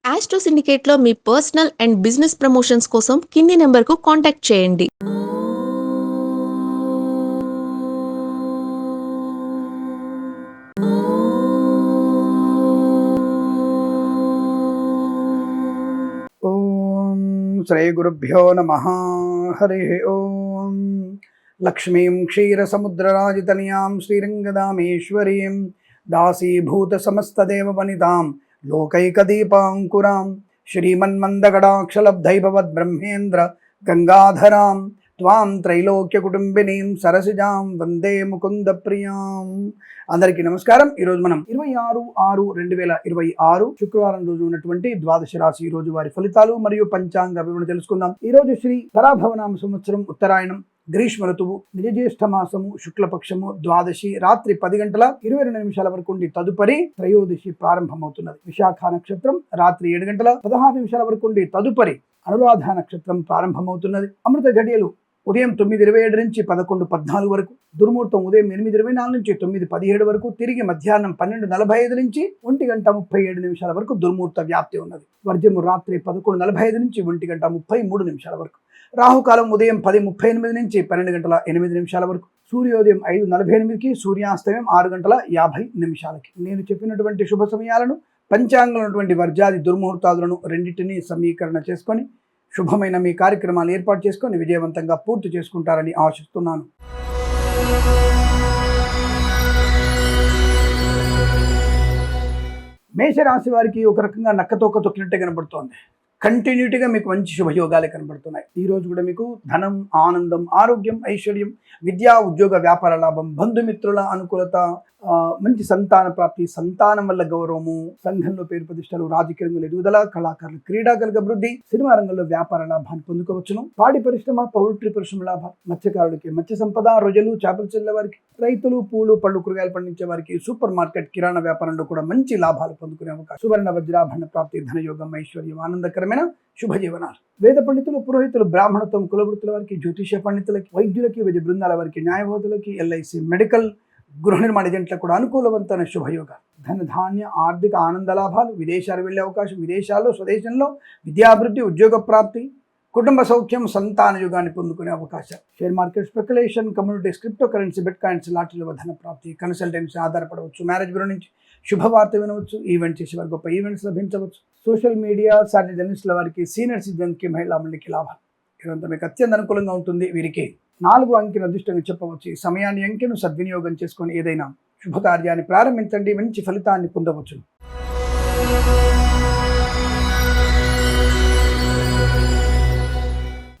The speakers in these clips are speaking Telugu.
ఆస్ట్రో సిండికేట్లో మీ పర్సనల్ అండ్ బిజినెస్ ప్రమోషన్స్ కోసం కింది నెంబర్కు కాంటాక్ట్ చేయండి. ఓం శ్రీ గురుభ్యో నమః. హరి ఓం. లక్ష్మీం క్షీరసముద్రరాజితనయాం శ్రీరంగదామేశ్వరీం దాసీభూత సమస్తదేవవనితాం లోకైకదీపాంకురాం శ్రీమన్మందగడాక్షలబ్ధైభవద్బ్రహ్మేంద్ర గంగాధరాం త్వాం త్రైలోక్యకుటుంబినీం సరసిజాం వందే ముకుంద ప్రియాం. అందరికీ నమస్కారం. ఈరోజు మనం 26/6/2026 శుక్రవారం రోజు ఉన్నటువంటి ద్వాదశ రాశి రోజు వారి ఫలితాలు మరియు పంచాంగ వివరణ తెలుసుకుందాం. ఈ రోజు శ్రీ పరాభవనామ సంవత్సరం ఉత్తరాయణం గ్రీష్మ ఋతువు నిజజ్యేష్ఠ మాసము శుక్లపక్షము ద్వాదశి రాత్రి 10:22 వరకు ఉండి తదుపరి త్రయోదశి ప్రారంభమవుతున్నది. విశాఖ నక్షత్రం రాత్రి 7:16 వరకు ఉండి తదుపరి అనురాధ నక్షత్రం ప్రారంభమవుతున్నది. అమృత ఘడియలు ఉదయం 9:27 నుంచి 11:14 వరకు, దుర్ముహూర్తం ఉదయం 8:24 నుంచి 9:17 వరకు, తిరిగి మధ్యాహ్నం 12:45 నుంచి 1:37 వరకు దుర్ముహూర్త వ్యాప్తి ఉన్నది. వర్జము రాత్రి 11:45 నుంచి 1:33 వరకు, రాహుకాలం ఉదయం 10:38 నుంచి 12:08 వరకు, సూర్యోదయం 5:48కి, సూర్యాస్తమయం 6:50 నేను చెప్పినటువంటి శుభ సమయాలను పంచాంగంలో ఉన్నటువంటి వర్జాది దుర్ముహూర్తాదులను రెండింటినీ సమీకరణ చేసుకొని శుభమైన మీ కార్యక్రమాలు ఏర్పాటు చేసుకొని విజయవంతంగా పూర్తి చేసుకుంటారని ఆశిస్తున్నాను. మేషరాశి వారికి ఒక రకంగా నక్కతోక తొక్కినట్టే కనబడుతోంది. కంటిన్యూటీగా మీకు మంచి శుభయోగాలే కనబడుతున్నాయి. ఈ రోజు కూడా మీకు ధనం, ఆనందం, ఆరోగ్యం, ఐశ్వర్యం, విద్యా ఉద్యోగ వ్యాపార లాభం, బంధుమిత్రుల అనుకూలత, మంచి సంతాన ప్రాప్తి, సంతానం వల్ల గౌరవము, సంఘంలో పేరు ప్రతిష్టలు, రాజకీయ రంగంలో ఎదుగుదల, కళాకారులు క్రీడాకారులకు అభివృద్ధి, సినిమా రంగంలో వ్యాపార లాభాన్ని పొందుకోవచ్చును. పాడి పరిశ్రమ, పౌల్ట్రీ పరిశ్రమ లాభం, మత్స్యకారులకి మత్స్య సంపద, రొయ్యలు, చేపలు చెల్లె వారికి, రైతులు, పూలు పళ్ళు కూరగాయలు పండించే వారికి, సూపర్ మార్కెట్ కిరాణా వ్యాపారంలో కూడా మంచి లాభాలు పొందుకునే అవకాశం. సువర్ణ వజ్రాభరణ ప్రాప్తి, ధనయోగం, ఐశ్వర్యం, ఆనందకరమైన శుభజీవనాలు. వేద పండితులు, పురోహితులు, బ్రాహ్మణత్వం, కులవృత్తుల వారికి, జ్యోతిష పండితులకి, వైద్యులకి, వైద్య బృందాల వారికి, న్యాయవాదులకి, ఎల్ఐసి, మెడికల్, గృహ నిర్మాణ ఏజెంట్లకు కూడా అనుకూలవంతమైన శుభయోగాలు. ధనధాన్య ఆర్థిక ఆనంద లాభాలు, విదేశాలు వెళ్లే అవకాశం, విదేశాల్లో స్వదేశంలో విద్యాభివృద్ధి, ఉద్యోగ ప్రాప్తి, కుటుంబ సౌఖ్యం, సంతాన యుగాన్ని పొందుకునే అవకాశం. Share market speculation, communities, crypto currency, bitcoins, లాటరీల ధన ప్రాప్తి, కన్సల్టెన్సీ ఆధారపడవచ్చు. మ్యారేజ్ బ్యూరో నుంచి శుభవార్త వినవచ్చు. ఈవెంట్స్ చేసే వారికి గొప్ప ఈవెంట్స్ లభించవచ్చు. సోషల్ మీడియా సాటి జర్నలిస్టుల వారికి, సీనియర్ సిటిజన్కి, మహిళా మండలికి లాభాలు. ఇదంతా మీకు అత్యంత అనుకూలంగా ఉంటుంది. వీరికి 4 అంకెను అదృష్టంగా చెప్పవచ్చు. ఈ సమయాన్ని అంకెను సద్వినియోగం చేసుకొని ఏదైనా శుభకార్యాన్ని ప్రారంభించండి, మంచి ఫలితాన్ని పొందవచ్చు.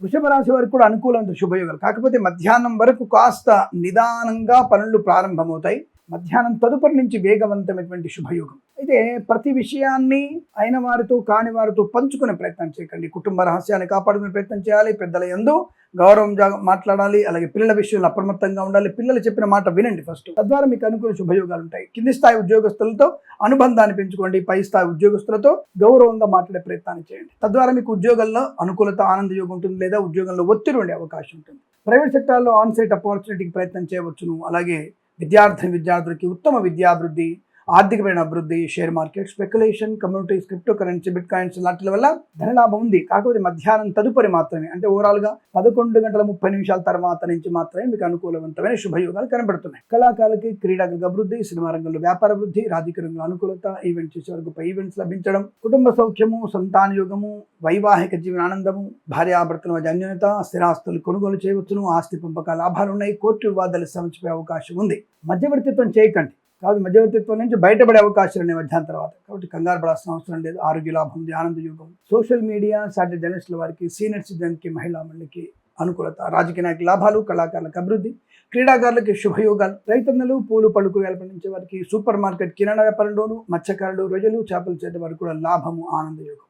వృషభ రాశి వారికి కూడా అనుకూలమైన శుభయోగాలు. కాకపోతే మధ్యాహ్నం వరకు కాస్త నిదానంగా పనులు ప్రారంభమవుతాయి. మధ్యాహ్నం తదుపరి నుంచి వేగవంతమైనటువంటి శుభయోగం. అయితే ప్రతి విషయాన్ని అయిన వారితో కాని వారితో పంచుకునే ప్రయత్నం చేయకండి. కుటుంబ రహస్యాన్ని కాపాడుకునే ప్రయత్నం చేయాలి. పెద్దల యందు గౌరవం మాట్లాడాలి. అలాగే పిల్లల విషయంలో అప్రమత్తంగా ఉండాలి. పిల్లలు చెప్పిన మాట వినండి ఫస్ట్. తద్వారా మీకు అనుకూల శుభయోగాలు ఉంటాయి. కింది స్థాయి ఉద్యోగస్తులతో అనుబంధాన్ని పెంచుకోండి. పై స్థాయి ఉద్యోగస్తులతో గౌరవంగా మాట్లాడే ప్రయత్నాన్ని చేయండి. తద్వారా మీకు ఉద్యోగంలో అనుకూలత, ఆనంద యోగం ఉంటుంది. లేదా ఉద్యోగంలో ఒత్తిడి ఉండే అవకాశం ఉంటుంది. ప్రైవేట్ సెక్టార్లో ఆన్సైట్ ఆపర్చునిటీకి ప్రయత్నం చేయవచ్చును. అలాగే విద్యార్థులకి ఉత్తమ విద్యాభివృద్ధి, ఆర్థికమైన అభివృద్ధి, share market, speculation, communities, crypto currency, bit coins లాంటి వల్ల ధనలాభం ఉంది. కాకపోతే మధ్యాహ్నం తదుపరి మాత్రమే, అంటే ఓవరాల్గా 11:30 తర్వాత నుంచి మాత్రమే మీకు అనుకూలవంతమైన శుభయోగాలు కనబడుతున్నాయి. కళాకారులకి, క్రీడాకారులకు అభివృద్ధి, సినిమా రంగంలో వ్యాపార అభివృద్ధి, రాజకీయ రంగంలో అనుకూలత, ఈవెంట్స్ చేసే వరకు ఈవెంట్స్ లభించడం, కుటుంబ సౌఖ్యము, సంతాన యోగము, వైవాహిక జీవన ఆనందము, భార్యాభర్తల మధ్య అన్యోన్యత, స్థిరాస్తులు కొనుగోలు చేయవచ్చును. ఆస్తి పంపకాల లాభాలు ఉన్నాయి. కోర్టు వివాదాలు సమసిపోయే అవకాశం ఉంది. మధ్యవర్తిత్వం చేయకండి. కాబట్టి మధ్యవర్తిత్వం నుంచి బయటపడే అవకాశాలు ఉన్నాయి మధ్యాహ్నం తర్వాత. కాబట్టి కంగారు పడాల్సిన అవసరం లేదు. ఆరోగ్య లాభం ఉంది, ఆనంద యోగం. సోషల్ మీడియా సాటి జర్నలిస్టుల వారికి, సీనియర్ సిటిజన్కి, మహిళా మండలికి అనుకూలత, రాజకీయ నాయకుల లాభాలు, కళాకారులకు అభివృద్ధి, క్రీడాకారులకి శుభయోగాలు. రైతన్నలు, పూలు పళ్ళు కూరగాయలు పండించే వారికి, సూపర్ మార్కెట్ కిరాణా వ్యాపారంలోను, మత్స్యకారులు, రొయ్యలు, చేపలు చేసే వారికి కూడా లాభము, ఆనంద యోగం.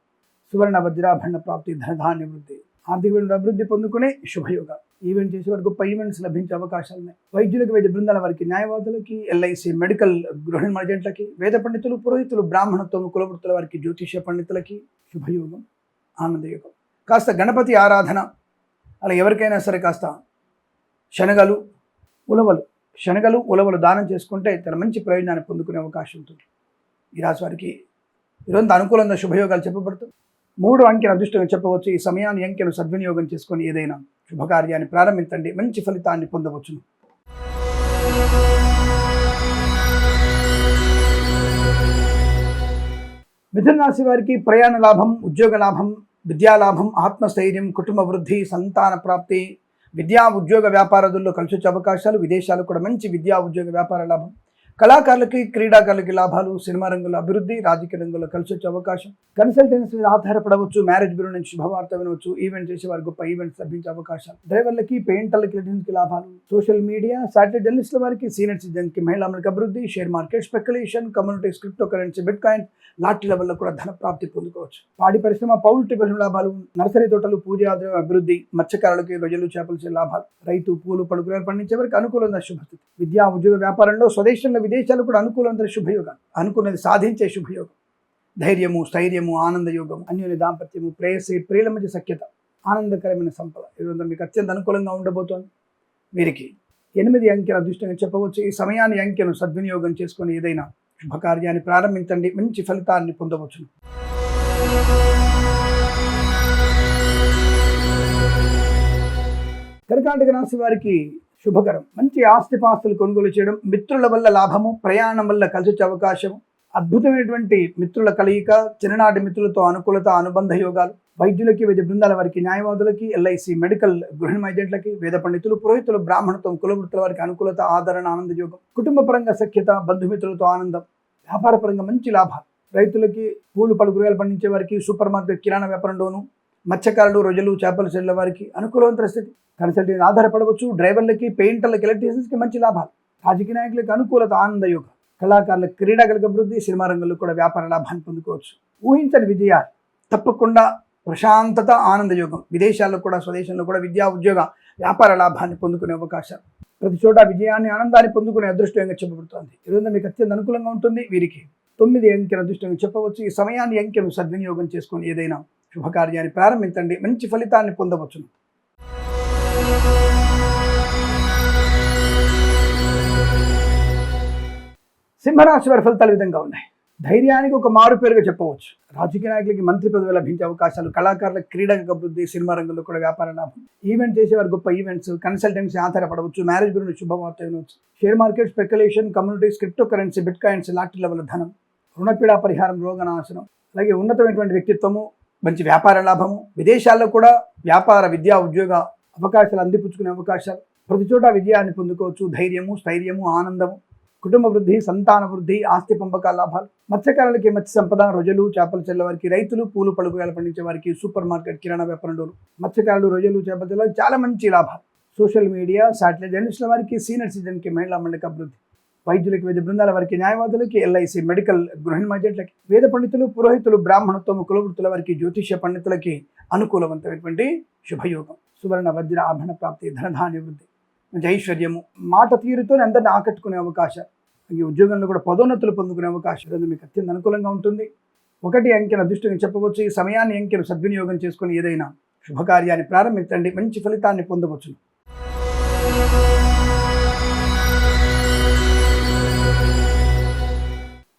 సువర్ణ వజ్రాభరణ ప్రాప్తి, ధనధాన్య వృద్ధి, ఆర్థిక అభివృద్ధి పొందుకునే శుభయోగాలు. ఈవెంట్ చేసే వారికి గొప్ప ఈవెంట్స్ లభించే అవకాశాలు ఉన్నాయి. వైద్యులకు, వైద్య బృందాల వారికి, న్యాయవాదులకి, ఎల్ఐసి, మెడికల్, గృహ నిర్మాణ ఏజెంట్లకి, వేద పండితులు, పురోహితులు, బ్రాహ్మణత్వం, కులవృత్తుల వారికి, జ్యోతిష పండితులకి శుభయోగం, ఆనందయోగం. కాస్త గణపతి ఆరాధన, అలా ఎవరికైనా సరే కాస్త శనగలు, ఉలవలు దానం చేసుకుంటే చాలా మంచి ప్రయోజనాన్ని పొందుకునే అవకాశం ఉంటుంది. ఈ రాశి వారికి ఇదంతా అనుకూలంగా శుభయోగాలు చెప్పబడుతుంది. 3 అంకెను అదృష్టంగా చెప్పవచ్చు. ఈ సమయాన్ని అంకెను సద్వినియోగం చేసుకొని ఏదైనా శుభకార్యాన్ని ప్రారంభించండి, మంచి ఫలితాన్ని పొందవచ్చును. మిథున రాశి వారికి ప్రయాణ లాభం, ఉద్యోగ లాభం, విద్యా లాభం, ఆత్మస్థైర్యం, కుటుంబ వృద్ధి, సంతాన ప్రాప్తి, విద్యా ఉద్యోగ వ్యాపారాదుల్లో కలిసి వచ్చే అవకాశాలు, విదేశాలకు కూడా మంచి విద్యా ఉద్యోగ వ్యాపార లాభం, కళాకారులకి క్రీడాకారులకి లాభాలు, సినిమా రంగంలో అభివృద్ధి, రాజకీయ రంగంలో కలిసి వచ్చే అవకాశం, కన్సల్టెన్సీ మీద ఆధారపడవచ్చు, మ్యారేజ్ బ్యూరో నుంచి శుభవార్త వినవచ్చు, ఈవెంట్ చేసే వారి గొప్ప ఈవెంట్స్ లభించే అవకాశాలు, డ్రైవర్లకి, పెయింటర్లకి, ఎలక్ట్రీషియన్స్కి లాభాలు, సోషల్ మీడియా, సాటిలైట్ జర్నలిస్టుల వారికి, సీనియర్ సిటిజన్కి, మహిళలకు అభివృద్ధి, share market, speculation, communities, crypto currency, bit coin, lottery లెవెల్లో కూడా ధన ప్రాప్తి పొందుకోవచ్చు. పాడి పరిశ్రమ, పౌల్ట్రీ పరిశ్రమ లాభాలు, నర్సరీ తోటలు, పూజాద్రవ్య అభివృద్ధి, మత్స్యకారులకి రొయ్యలు, చేపలు లాభాలు, రైతు, పూలు, పలుకురాలు పండించే వారికి అనుకూలంగా శుభస్థితి. విద్యా ఉద్యోగ వ్యాపారంలో స్వదేశంలో విదేశాలు కూడా అనుకూలంగా శుభయోగం, అనుకున్నది సాధించే శుభయోగం, ధైర్యము, స్థైర్యము, ఆనందయోగం, అన్యోన్య దాంపత్యము, ప్రేయసి, ప్రియుల మధ్య సఖ్యత, ఆనందకరమైన సంపద ఈరోజు మీకు అత్యంత అనుకూలంగా ఉండబోతోంది. వీరికి 8 అంకెల అదృష్టంగా చెప్పవచ్చు. ఈ సమయాన్ని అంకెను సద్వినియోగం చేసుకొని ఏదైనా శుభకార్యాన్ని ప్రారంభించండి, మంచి ఫలితాన్ని పొందవచ్చును. కర్కాటక రాశి వారికి శుభకరం, మంచి ఆస్తిపాస్తులు కొనుగోలు చేయడం, మిత్రుల వల్ల లాభము, ప్రయాణం వల్ల కలిసి వచ్చే అవకాశం, అద్భుతమైనటువంటి మిత్రుల కలయిక, చిన్ననాటి మిత్రులతో అనుకూలత, అనుబంధ యోగాలు, వైద్యులకి, వైద్య బృందాల వారికి, న్యాయవాదులకి, ఎల్ఐసి, మెడికల్, గృహిణి ఏజెంట్లకి, వేద పండితులు, పురోహితులు, బ్రాహ్మణత్వం, కులవృత్తుల వారికి అనుకూలత, ఆదరణ, ఆనంద యోగం, కుటుంబ పరంగా సఖ్యత, బంధుమిత్రులతో ఆనందం, వ్యాపార పరంగా మంచి లాభాలు, రైతులకి, పూలు, పలు కూరగాయలు పండించే వారికి, సూపర్ మార్కెట్, కిరాణా వ్యాపారంలోను, మత్స్యకారులు, రొయ్యలు, చేపలు చెల్లెల వారికి అనుకూలవంతర స్థితి, కన్సల్టెన్సీ ఆధారపడవచ్చు, డ్రైవర్లకి, పెయింటర్లకి, ఎలక్ట్రీషియన్స్కి మంచి లాభాలు, రాజకీయ నాయకులకి అనుకూలత, ఆనంద యోగం, కళాకారులకు, క్రీడాకారులకు అభివృద్ధి, సినిమా రంగంలో కూడా వ్యాపార లాభాన్ని పొందుకోవచ్చు. ఊహించని విజయాలు, తప్పకుండా ప్రశాంతత, ఆనందయోగం, విదేశాల్లో కూడా స్వదేశంలో కూడా విద్యా ఉద్యోగ వ్యాపార లాభాన్ని పొందుకునే అవకాశాలు, ప్రతి చోట విజయాన్ని, ఆనందాన్ని పొందుకునే అదృష్టంగా చెప్పబడుతోంది. ఈరోజు మీకు అత్యంత అనుకూలంగా ఉంటుంది. వీరికి 9 అంకెల అదృష్టంగా చెప్పవచ్చు. ఈ సమయాన్ని అంకెను సద్వినియోగం చేసుకొని ఏదైనా శుభకార్యాన్ని ప్రారంభించండి, మంచి ఫలితాన్ని పొందవచ్చును. సింహరాశి వారి ఫలితాలు విధంగా ఉన్నాయి. ధైర్యానికి ఒక మారు పేరుగా చెప్పవచ్చు. రాజకీయ నాయకులకి మంత్రి పదవి లభించే అవకాశాలు, కళాకారులకు క్రీడలకు అభివృద్ధి, సినిమా రంగంలో కూడా వ్యాపార లాభం, ఈవెంట్ చేసేవారు గొప్ప ఈవెంట్స్, కన్సల్టెన్సీ ఆధారపడవచ్చు, మ్యారేజ్ బ్యూరో శుభవార్త వినవచ్చు, share market, speculation, communities, crypto currency, bit coins, lottery level ధనం, రుణపీడా పరిహారం, రోగనాశనం, అలాగే ఉన్నతమైనటువంటి వ్యక్తిత్వము, మంచి వ్యాపార లాభము, విదేశాల్లో కూడా వ్యాపార, విద్యా ఉద్యోగ అవకాశాలు అందిపుచ్చుకునే అవకాశాలు, ప్రతి చోట విజయాన్ని పొందుకోవచ్చు. ధైర్యము, స్థైర్యము, ఆనందము, కుటుంబ వృద్ధి, సంతాన వృద్ధి, ఆస్తి పంపకాల లాభాలు, మత్స్యకారులకి మత్స్య సంపద, రొయ్యలు, చేపలు చెల్లె వారికి, రైతులు, పూలు, పలుకురాలు పండించే వారికి, సూపర్ మార్కెట్, కిరాణా వ్యాపారంలో మత్స్యకారులు, రొయ్యలు, చేపలు చెల్లె వారికి చాలా మంచి లాభాలు, సోషల్ మీడియా, సాటిలైట్ జర్నలిస్టుల వారికి, సీనియర్ సిటిజన్కి, మహిళలకు అభివృద్ధి, వైద్యులకి, వైద్య బృందాల వారికి, న్యాయవాదులకి, ఎల్ఐసి, మెడికల్, గృహిణి ఏజెంట్లకి, వేద పండితులు, పురోహితులు, బ్రాహ్మణత్వం, కులవృత్తుల వారికి, జ్యోతిష్య పండితులకి అనుకూలవంతమైనటువంటి శుభయోగం, సువర్ణ వజ్ర ఆభరణ ప్రాప్తి, ధనధాన్య వృద్ధి, మంచి ఐశ్వర్యము, మాట తీరుతో అందరిని ఆకట్టుకునే అవకాశాలు, ఈ ఉద్యోగంలో కూడా పదోన్నతులు పొందుకునే అవకాశం మీకు అత్యంత అనుకూలంగా ఉంటుంది. 1 అంకెను అదృష్టంగా చెప్పవచ్చు. ఈ సమయాన్ని అంకెను సద్వినియోగం చేసుకుని ఏదైనా శుభకార్యాన్ని ప్రారంభించండి, మంచి ఫలితాన్ని పొందవచ్చు.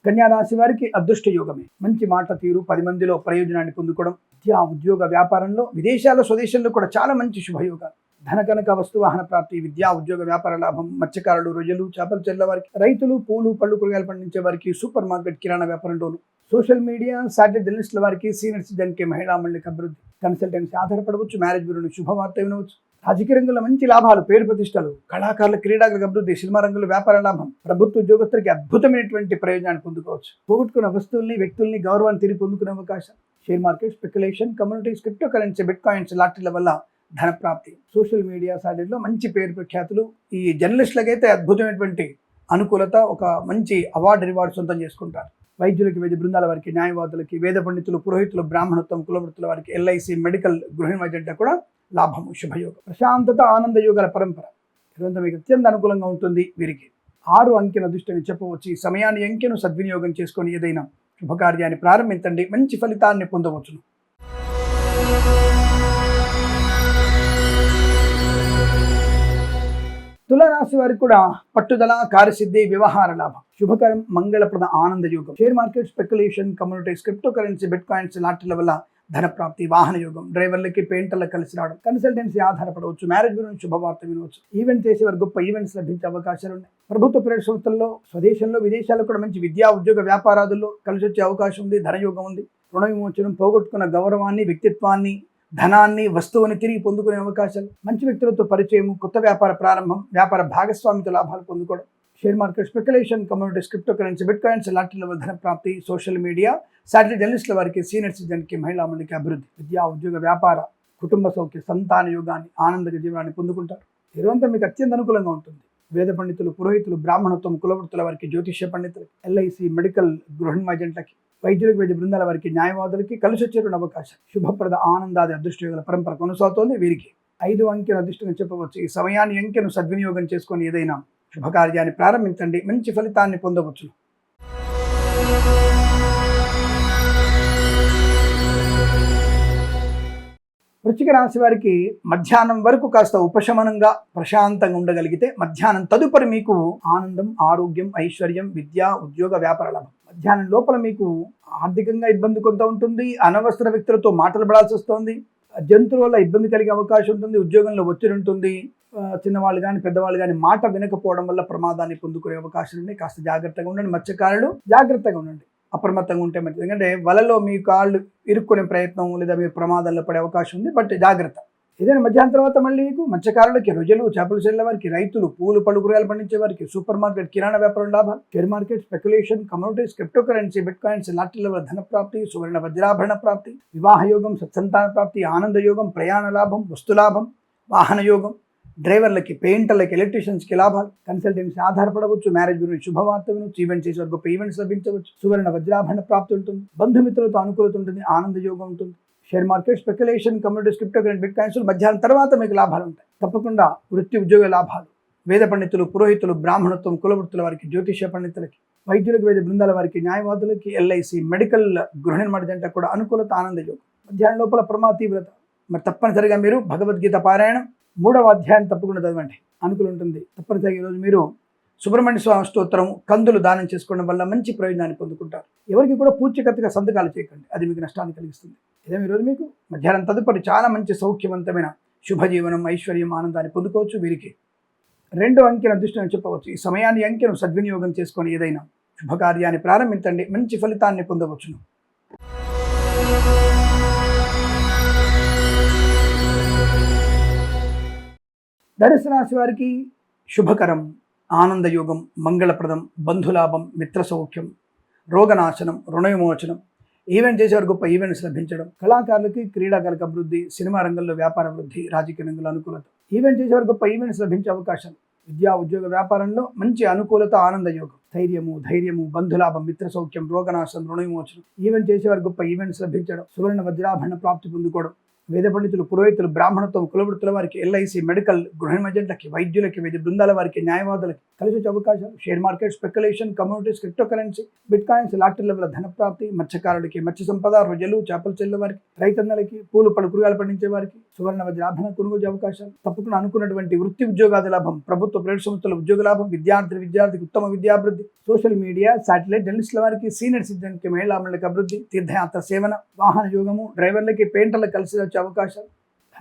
కన్యా రాశి వారికి అదృష్ట యోగమే, మంచి మాట తీరు, 10 మందిలో ప్రయోజనాన్ని పొందుకోవడం, విద్యా ఉద్యోగ వ్యాపారంలో, విదేశాల్లో స్వదేశంలో కూడా చాలా మంచి శుభయోగాలు, ధన కనక వస్తు వాహన ప్రాప్తి, విద్యా ఉద్యోగ వ్యాపార లాభం, మత్స్యకారులు, రొయ్యలు, చేపలు చెల్లె వారికి, రైతులు, పూలు, పళ్ళు, కూరగాయలు పండించే వారికి, సూపర్ మార్కెట్, కిరాణా వ్యాపారంలోను, సోషల్ మీడియా, సాటిలైట్ జర్నలిస్టుల వారికి, సీనియర్ సిటిజన్కి, మహిళలకు అభివృద్ధి, కన్సల్టెన్సీ ఆధారపడవచ్చు, మ్యారేజ్ బ్యూరో శుభవార్త వినవచ్చు, రాజకీయ రంగంలో మంచి లాభాలు, పేరు ప్రతిష్టలు, కళాకారుల, క్రీడాకులకు అభివృద్ధి, సినిమా రంగంలో వ్యాపార లాభం, ప్రభుత్వ ఉద్యోగస్తులకి అద్భుతమైనటువంటి ప్రయోజనాన్ని పొందుకోవచ్చు, పోగొట్టుకున్న వస్తువుల్ని, వ్యక్తుల్ని, గౌరవాన్ని తిరిగి పొందుకునే అవకాశం, share market, speculation, communities, crypto currency, bitcoins, లాటరీల వల్ల ధన ప్రాప్తి, సోషల్ మీడియా సాటిలో మంచి పేరు ప్రఖ్యాతులు, ఈ జర్నలిస్టులకైతే అద్భుతమైనటువంటి అనుకూలత, ఒక మంచి అవార్డు రివార్డు సొంతం చేసుకుంటారు, వైద్యులకి, వైద్య బృందాల వారికి, న్యాయవాదులకి, వేద పండితులు, పురోహితులు, బ్రాహ్మణత్వం, కులవృత్తుల వారికి, ఎల్ఐసి, మెడికల్, గృహిణి ఏజెంట్ కూడా లాభము, శుభయోగం, ప్రశాంతత, ఆనంద యోగాల పరంపర ఇదంతా మీకు అత్యంత అనుకూలంగా ఉంటుంది. వీరికి 6 అంకెను అదృష్టంగా చెప్పవచ్చు. ఈ సమయాన్ని అంకెను సద్వినియోగం చేసుకొని ఏదైనా శుభకార్యాన్ని ప్రారంభించండి, మంచి ఫలితాన్ని పొందవచ్చును. తులారాశి వారికి కూడా పట్టుదల, కార్యసిద్ధి, వ్యవహార లాభం, శుభకరం, మంగళప్రద, ఆనంద యోగం. Share market, speculation, communities, crypto currency, bit coins లాంటి వల్ల ధన ప్రాప్తి, వాహన యోగం, డ్రైవర్లకి పెయింటర్లకు కలిసి రావడం, కన్సల్టెన్సీ ఆధారపడవచ్చు, మ్యారేజ్ గురించి శుభవార్త వినవచ్చు, ఈవెంట్ చేసేవారు గొప్ప ఈవెంట్స్ లభించే అవకాశాలు ఉన్నాయి. ప్రభుత్వ ప్రైవేట్ సంస్థల్లో, స్వదేశంలో, విదేశాల్లో కూడా మంచి విద్యా, ఉద్యోగ, వ్యాపారాదుల్లో కలిసి వచ్చే అవకాశం ఉంది. ధనయోగం ఉంది. రుణ విమోచనం, పోగొట్టుకున్న గౌరవాన్ని, వ్యక్తిత్వాన్ని, ధనాన్ని, వస్తువుని తిరిగి పొందుకునే అవకాశాలు, మంచి వ్యక్తులతో పరిచయం, కొత్త వ్యాపార ప్రారంభం, వ్యాపార భాగస్వామితో లాభాలు పొందుకోవడం. Share market, speculation, communities, crypto currency, bit coins లాంటి ధన ప్రాప్తి. సోషల్ మీడియా, శాటిలైట్ జర్నలిస్టుల వారికి, సీనియర్ సిటిజన్కి, మహిళా మందికి అభివృద్ధి. విద్యా, ఉద్యోగ, వ్యాపార, కుటుంబ సౌఖ్య, సంతాన యోగాన్ని, ఆనందక జీవనాన్ని పొందుకుంటారు. ఇదంతా మీకు అత్యంత అనుకూలంగా ఉంటుంది. వేద పండితులు, పురోహితులు, బ్రాహ్మణత్వం, కులవృత్తుల వారికి, జ్యోతిష్య పండితులకి, ఎల్ఐసి, మెడికల్, గృహిణిమేజెంట్లకి, వైద్యులకు, వైద్య బృందాల వారికి, న్యాయవాదులకి కలిసి వచ్చేటువంటి అవకాశం. శుభప్రద, ఆనందాది అదృష్టయోగాల పరంపర కొనసాగుతోంది. వీరికి 5 అంకెను అదృష్టంగా చెప్పవచ్చు. ఈ సమయాన్ని, అంకెను సద్వినియోగం చేసుకొని ఏదైనా శుభకార్యాన్ని ప్రారంభించండి, మంచి ఫలితాన్ని పొందవచ్చు. వృశ్చిక రాశి వారికి మధ్యాహ్నం వరకు కాస్త ఉపశమనంగా, ప్రశాంతంగా ఉండగలిగితే మధ్యాహ్నం తదుపరి మీకు ఆనందం, ఆరోగ్యం, ఐశ్వర్యం, విద్య, ఉద్యోగ, వ్యాపార లాభం. మధ్యాహ్నం లోపల మీకు ఆర్థికంగా ఇబ్బంది కొంత ఉంటుంది. అనవసర వ్యక్తులతో మాటలు పడాల్సి వస్తుంది. జంతువుల వల్ల ఇబ్బంది కలిగే అవకాశం ఉంటుంది. ఉద్యోగంలో ఒత్తిడి ఉంటుంది. చిన్నవాళ్ళు కానీ, పెద్దవాళ్ళు కానీ మాట వినకపోవడం వల్ల ప్రమాదాన్ని పొందుకునే అవకాశాలు ఉన్నాయి. కాస్త జాగ్రత్తగా ఉండండి. మత్స్యకారులు జాగ్రత్తగా ఉండండి, అప్రమత్తంగా ఉంటే మంచిది. ఎందుకంటే వలలో మీ కాళ్ళు ఇరుక్కునే ప్రయత్నం లేదా మీరు ప్రమాదాల్లో పడే అవకాశం ఉంది. బట్ జాగ్రత్త. ఏదైనా మధ్యాహ్నం తర్వాత మళ్ళీ మీకు మత్స్యకారులకి, రొయ్యలు, చేపలు చెల్లె వారికి, రైతులు, పూలు, పళ్ళు, కూరగాయలు పండించే వారికి, సూపర్ మార్కెట్, కిరాణా వ్యాపారం లాభాలు. Share market, speculation, communities, crypto currency, bit coins లాంటి ధన ప్రాప్తి, సువర్ణ వజ్రాభరణ ప్రాప్తి, వివాహ యోగం, సత్సంతాన ప్రాప్తి, ఆనంద యోగం, ప్రయాణ లాభం, వస్తు లాభం, వాహన యోగం. డ్రైవర్లకి, పెయింటర్లకి, ఎలక్ట్రీషియన్స్కి లాభాలు. కన్సల్టెన్సీ ఆధారపడవచ్చు, మ్యారేజ్ గురించి శుభవార్త వినవచ్చు, ఈవెంట్ చేసే గొప్ప ఈవెంట్స్ లభించవచ్చు, సువర్ణ వజ్రాభరణ ప్రాప్తి ఉంటుంది, బంధుమిత్రులతో అనుకూలత ఉంటుంది, ఆనంద యోగం ఉంటుంది. Share market, speculation, communities, crypto currency, bit coins మధ్యాహ్నం తర్వాత మీకు లాభాలు ఉంటాయి. తప్పకుండా వృత్తి, ఉద్యోగ లాభాలు. వేద పండితులు, పురోహితులు, బ్రాహ్మణత్వం, కులవృత్తుల వారికి, జ్యోతిష్య పండితులకి, వైద్యులకు, వైద్య బృందాల వారికి, న్యాయవాదులకి, ఎల్ఐసి, మెడికల్, గృహిణి కూడా అనుకూలత, ఆనంద యోగం. మధ్యాహ్నం లోపల ప్రమాద తీవ్రత. మరి తప్పనిసరిగా మీరు భగవద్గీత పారాయణం 3వ అధ్యాయం తప్పకుండా చదవండి, అనుకూలం ఉంటుంది. తప్పనిసరిగా ఈరోజు మీరు సుబ్రహ్మణ్య స్వామి స్తోత్రం, కందులు దానం చేసుకోవడం వల్ల మంచి ప్రయోజనాన్ని పొందుకుంటారు. ఎవరికి కూడా పూచికత్తుగా సంతకాలు చేయకండి, అది మీకు నష్టాన్ని కలిగిస్తుంది. ఇదే ఈరోజు మీకు మధ్యాహ్నం తదుపరి చాలా మంచి సౌఖ్యవంతమైన శుభజీవనం, ఐశ్వర్యం, ఆనందాన్ని పొందుకోవచ్చు. వీరికి 2 అంకెను అదృష్టం చెప్పవచ్చు. ఈ సమయాన్ని, అంకెను సద్వినియోగం చేసుకొని ఏదైనా శుభకార్యాన్ని ప్రారంభించండి, మంచి ఫలితాన్ని పొందవచ్చును. ధనుసు రాశి వారికి శుభకరం, ఆనందయోగం, మంగళప్రదం, బంధులాభం, మిత్ర సౌఖ్యం, రోగనాశనం, రుణ విమోచనం, ఈవెంట్ చేసేవారు గొప్ప ఈవెంట్స్ లభించడం, కళాకారులకి, క్రీడాకారులకు అభివృద్ధి, సినిమా రంగంలో వ్యాపార వృద్ధి, రాజకీయ రంగంలో అనుకూలత, ఈవెంట్ చేసేవారు గొప్ప ఈవెంట్స్ లభించే అవకాశాలు, విద్యా, ఉద్యోగ, వ్యాపారంలో మంచి అనుకూలత, ఆనంద యోగం, ధైర్యము, ధైర్యము, బంధులాభం, మిత్ర సౌఖ్యం, రోగనాశనం, రుణ విమోచనం, ఈవెంట్ చేసేవారు గొప్ప ఈవెంట్స్ లభించడం, సువర్ణ వజ్రాభరణ ప్రాప్తి పొందుకోవడం. వేద పండితులు, పురోహితులు, బ్రాహ్మణత్వం, కులవృత్తుల వారికి, ఎల్ఐసి, మెడికల్, గృహిణిమేజెంట్లకి, వైద్యులకి, వైద్య బృందాల వారికి, న్యాయవాదులకి కలిసి వచ్చే అవకాశాలు. Share market, speculation, communities, crypto currency, bit coins లాంటి ధన ప్రాప్తి. మత్స్యకారులకి, మత్స్య సంపద, రొయ్యలు, చేపలు చెల్లె వారికి, రైతన్నలకి, పూలు, పళ్ళు, కూరగాయలు పండించే వారికి, సువర్ణ వజ్రాభరణ కొనుగోలు అవకాశాలు. తప్పకుండా అనుకున్నటువంటి వృత్తి, ఉద్యోగాది లాభం, ప్రభుత్వ ప్రైవేట్ సంస్థల ఉద్యోగ లాభం, విద్యార్థికి ఉత్తమ విద్యాభివృద్ధి, సోషల్ మీడియా, శాటిలైట్ జర్నలిస్టుల వారికి, సీనియర్ సిటిజన్కి, మహిళా మండలికి అభివృద్ధి, తీర్థయాత్ర సేవన, వాహన యోగము, డ్రైవర్లకి, పెయింటర్లకు కలిసి వచ్చే అవకాశాలు.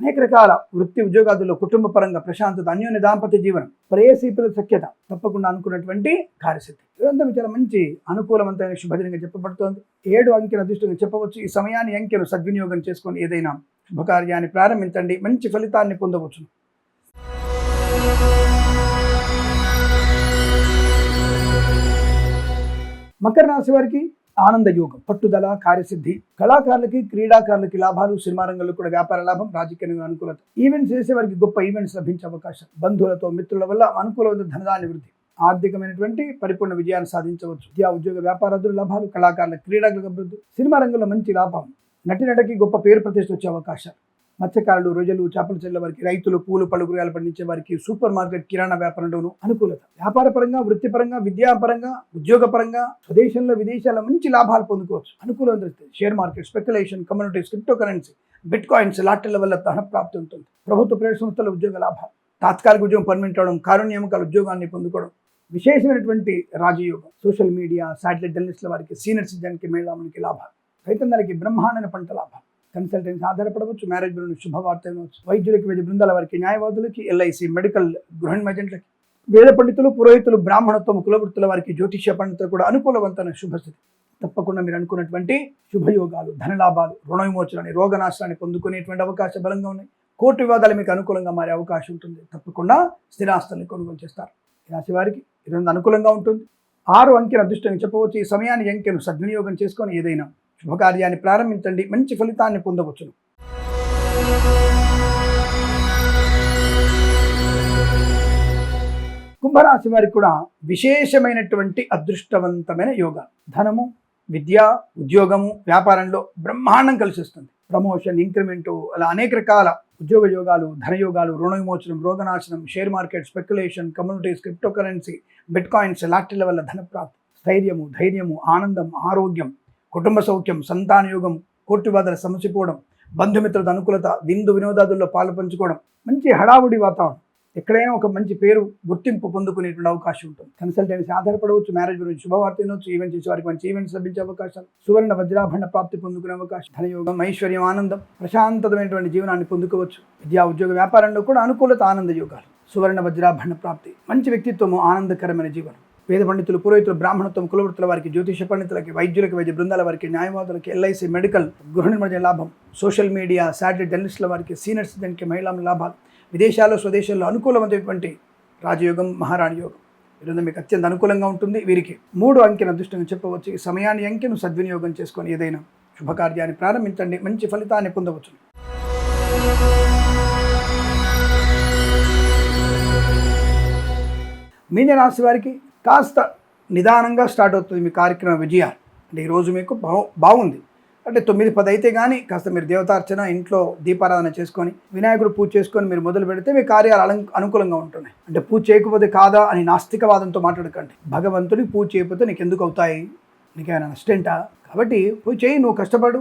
అనేక రకాల వృత్తి ఉద్యోగాదుల్లో కుటుంబ పరంగా ప్రశాంతత, అన్యోన్య దాంపత్య జీవనం, ప్రేయసీపుల సఖ్యత, తప్పకుండా అనుకున్నటువంటి కార్యసిద్ధి. ఇదంతా చాలా మంచి అనుకూలవంతమైన శుభదినంగా చెప్పబడుతోంది. 7 అంకెను అదృష్టంగా చెప్పవచ్చు. ఈ సమయాన్ని, అంకెను సద్వినియోగం చేసుకొని ఏదైనా శుభకార్యాన్ని ప్రారంభించండి, మంచి ఫలితాన్ని పొందవచ్చు. మకర రాశి వారికి ఆనంద యోగం, పట్టుదల, కార్యసిద్ధి, కళాకారులకి, క్రీడాకారులకి లాభాలు, సినిమా రంగంలో కూడా వ్యాపార లాభం, రాజకీయ అనుకూలత, ఈవెంట్స్ చేసే వారికి గొప్ప ఈవెంట్స్ లభించే అవకాశం, బంధువులతో, మిత్రుల వల్ల అనుకూలమైన ధనదాని వృద్ధి, ఆర్థికమైనటువంటి పరిపూర్ణ విజయాన్ని సాధించవచ్చు. విద్యా, ఉద్యోగ, వ్యాపారాదులు లాభాలు, కళాకారుల, క్రీడాకులకు అభివృద్ధి, సినిమా రంగంలో మంచి లాభం, నటినటికి గొప్ప పేరు ప్రతిష్ఠ వచ్చే అవకాశాలు. మత్స్యకారులు, రొయ్యలు, చేపలు చెల్లె వారికి, రైతులు, పూలు, పళ్ళు, కూరగాయలు పండించే వారికి, సూపర్ మార్కెట్, కిరాణా వ్యాపారంలోనూ అనుకూలత, వ్యాపార పరంగా, వృత్తిపరంగా, విద్యాపరంగా, ఉద్యోగపరంగా, స్వదేశంలో, విదేశాల్లో మంచి లాభాలు పొందుకోవచ్చు. అనుకూలం దొరుకుతుంది. Share market, speculation, communities, crypto currency, bit coins లాంటి వల్ల ధన ప్రాప్తి ఉంటుంది. ప్రభుత్వ ప్రైవేట్ సంస్థల ఉద్యోగ లాభాలు, తాత్కాలిక ఉద్యోగం పర్మనెంట్ అవడం, కారుణ్య నియామకాల ఉద్యోగాన్ని పొందుకోవడం, విశేషమైనటువంటి రాజయోగం. సోషల్ మీడియా, శాటిలైట్ జర్నలిస్టుల వారికి, సీనియర్ సిటిజన్కి, మహిళలకి లాభాలు. రైతన్నలకి బ్రహ్మాండమైన పంట లాభాలు. కన్సల్టెన్సీ ఆధారపడవచ్చు, మ్యారేజ్ బ్యూరో శుభవార్త ఇవ్వచ్చు, వైద్యులకి, వైద్య బృందాల వారికి, న్యాయవాదులకి, ఎల్ఐసి, మెడికల్, గృహిణి ఏజెంట్లకి, వేద పండితులు, పురోహితులు, బ్రాహ్మణత్వం, కులవృత్తుల వారికి, జ్యోతిష్య పండితులు కూడా అనుకూలవంతమైన శుభస్థితి. తప్పకుండా మీరు అనుకున్నటువంటి శుభయోగాలు, ధనలాభాలు, రుణ విమోచనాన్ని, రోగనాశనాన్ని పొందుకునేటువంటి అవకాశం బలంగా ఉన్నాయి. కోర్టు వివాదాలు మీకు అనుకూలంగా మారే అవకాశం ఉంటుంది. తప్పకుండా స్థిరాస్తుల్ని కొనుగోలు చేస్తారు. ఈ రాశి వారికి ఈరోజు అనుకూలంగా ఉంటుంది. 6 అంకెను అదృష్టంగా చెప్పవచ్చు. ఈ సమయాన్ని అంకెను సద్వినియోగం చేసుకొని ఏదైనా శుభకార్యాన్ని ప్రారంభించండి, మంచి ఫలితాన్ని పొందవచ్చును. కుంభరాశి వారికి కూడా విశేషమైనటువంటి అదృష్టవంతమైన యోగాలు. ధనము, విద్య, ఉద్యోగము, వ్యాపారంలో బ్రహ్మాండం కలిసి వస్తుంది. ప్రమోషన్, ఇంక్రిమెంటు, అలా అనేక రకాల ఉద్యోగ యోగాలు, ధనయోగాలు, రుణ విమోచనం, రోగనాశనం, share market, speculation, communities, crypto currency, bitcoins, లాటరీల వల్ల ధనప్రాప్తి, స్థైర్యము, ధైర్యము, ఆనందం, ఆరోగ్యం, కుటుంబ సౌఖ్యం, సంతాన యోగం, కోర్టు వివాదాల సమసిపోవడం, బంధుమిత్రుల అనుకూలత, విందు వినోదాదుల్లో పాలు పంచుకోవడం, మంచి హడావుడి వాతావరణం, ఎక్కడైనా ఒక మంచి పేరు, గుర్తింపు పొందుకునేటువంటి అవకాశం ఉంటుంది. కన్సల్టెన్సీ ఆధారపడవచ్చు, మ్యారేజ్ గురించి శుభవార్త వినవచ్చు, ఈవెంట్ చేసే వారికి మంచి ఈవెంట్స్ లభించే అవకాశాలు, సువర్ణ వజ్రాభరణ ప్రాప్తి పొందుకునే అవకాశం, ధనయోగం, ఐశ్వర్యం, ఆనందం, ప్రశాంతమైనటువంటి జీవనాన్ని పొందుకోవచ్చు. విద్యా, ఉద్యోగ, వ్యాపారంలో కూడా అనుకూలత, ఆనంద యోగాలు, సువర్ణ వజ్రాభరణ ప్రాప్తి, మంచి వ్యక్తిత్వము, ఆనందకరమైన జీవనం. వేద పండితులు, పురోహితులు, బ్రాహ్మణత్వం, కులవృత్తుల వారికి, జ్యోతిష పండితులకి, వైద్యులకి, వైద్య బృందాల వారికి, న్యాయవాదులకి, ఎల్ఐసి, మెడికల్, గృహిణి లాభం, సోషల్ మీడియా, శాటిలైట్ జర్నలిస్టుల వారికి, సీనియర్ సిటిజన్కి, మహిళల లాభాలు, విదేశాల్లో, స్వదేశాల్లో అనుకూలమైనటువంటి రాజయోగం, మహారాణి యోగం ఈరోజు మీకు అత్యంత అనుకూలంగా ఉంటుంది. వీరికి 3 అంకెను అదృష్టంగా చెప్పవచ్చు. ఈ సమయాన్ని అంకెను సద్వినియోగం చేసుకొని ఏదైనా శుభకార్యాన్ని ప్రారంభించండి, మంచి ఫలితాన్ని పొందవచ్చు. మీనరాశి వారికి కాస్త నిదానంగా స్టార్ట్ అవుతుంది మీ కార్యక్రమ విజయాలు. అంటే ఈరోజు మీకు బాగుంది. అంటే 9-10 అయితే కానీ కాస్త మీరు దేవతార్చన, ఇంట్లో దీపారాధన చేసుకొని, వినాయకుడు పూజ చేసుకొని మీరు మొదలు పెడితే మీ కార్యాలు అనుకూలంగా ఉంటున్నాయి. అంటే పూజ చేయకపోతే కాదా అని నాస్తికవాదంతో మాట్లాడకండి. భగవంతుడికి పూజ చేయకపోతే నీకు ఎందుకు అవుతాయి, నీకేమైనా నష్టంటా? కాబట్టి పూజ చేయి, నువ్వు కష్టపడు,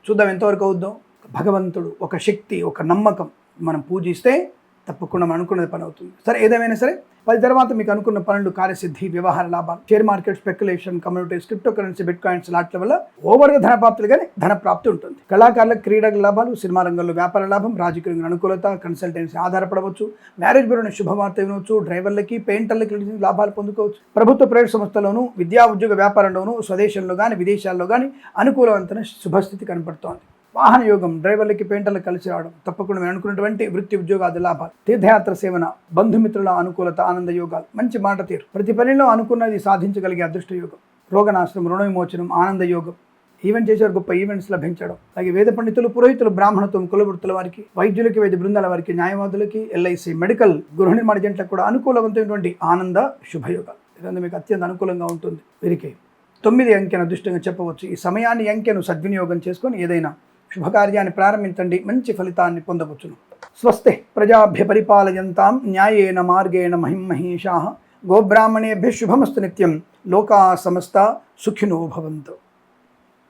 చూద్దాం ఎంతవరకు అవుద్దాం. భగవంతుడు ఒక శక్తి, ఒక నమ్మకం. మనం పూజిస్తే తప్పకుండా మనం అనుకున్నది పని అవుతుంది. సరే, ఏదేమైనా సరే 10 తర్వాత మీకు అనుకున్న పనులు, కార్యసిద్ధి, వ్యవహార లాభాలు, share market, speculation, communities, crypto currency, bitcoins, లాట్ల వల్ల ఓవర్గా ధనప్రాప్తులు కానీ ధనప్రాప్తి ఉంటుంది. కళాకారులకు క్రీడల లాభాలు, సినిమా రంగంలో వ్యాపార లాభం, రాజకీయ అనుకూలత, కన్సల్టెన్సీ ఆధారపడవచ్చు, మ్యారేజ్ బ్యూరోని శుభవార్త వినవచ్చు, డ్రైవర్లకి, పెయింటర్లకి లాభాలు పొందుకోవచ్చు. ప్రభుత్వ ప్రైవేట్ సంస్థల్లోనూ, విద్యా, ఉద్యోగ, వ్యాపారంలోనూ, స్వదేశంలో కానీ విదేశాల్లో కానీ అనుకూలవంతమైన శుభస్థితి కనపడుతోంది. వాహన యోగం, డ్రైవర్లకి, పెయింటర్లకు కలిసి రావడం, తప్పకుండా మీరు అనుకున్నటువంటి వృత్తి, ఉద్యోగాది లాభాలు, తీర్థయాత్ర సేవన, బంధుమిత్రుల అనుకూలత, ఆనంద యోగాలు, మంచి మాట తీరు, ప్రతి పనిలో అనుకున్నది సాధించగలిగే అదృష్ట యోగం, రోగనాశనం, రుణ విమోచనం, ఆనంద యోగం, ఈవెంట్ చేసేవారు గొప్ప ఈవెంట్స్ లభించడం, అలాగే వేద పండితులు, పురోహితులు, బ్రాహ్మణత్వం, కులవృత్తుల వారికి, వైద్యులకి, వైద్య బృందాల వారికి, న్యాయవాదులకి, ఎల్ఐసి, మెడికల్, గృహిణి ఏజెంట్లకు కూడా అనుకూలవంతమైనటువంటి ఆనంద శుభయోగాలు. ఇదంతా మీకు అత్యంత అనుకూలంగా ఉంటుంది. వీరికి 9 అంకెను అదృష్టంగా చెప్పవచ్చు. ఈ సమయాన్ని అంకెను సద్వినియోగం చేసుకొని ఏదైనా శుభకార్యాన్ని ప్రారంభించండి, మంచి ఫలితాన్ని పొందవచ్చును. స్వస్తి ప్రజాభ్య పరిపాలయంతాం న్యాయేన మార్గేణ మహిమహేషాః గోబ్రాహ్మణేభ్యః శుభమస్తు నిత్యం. లోకా సమస్తా సుఖినో భవంతు.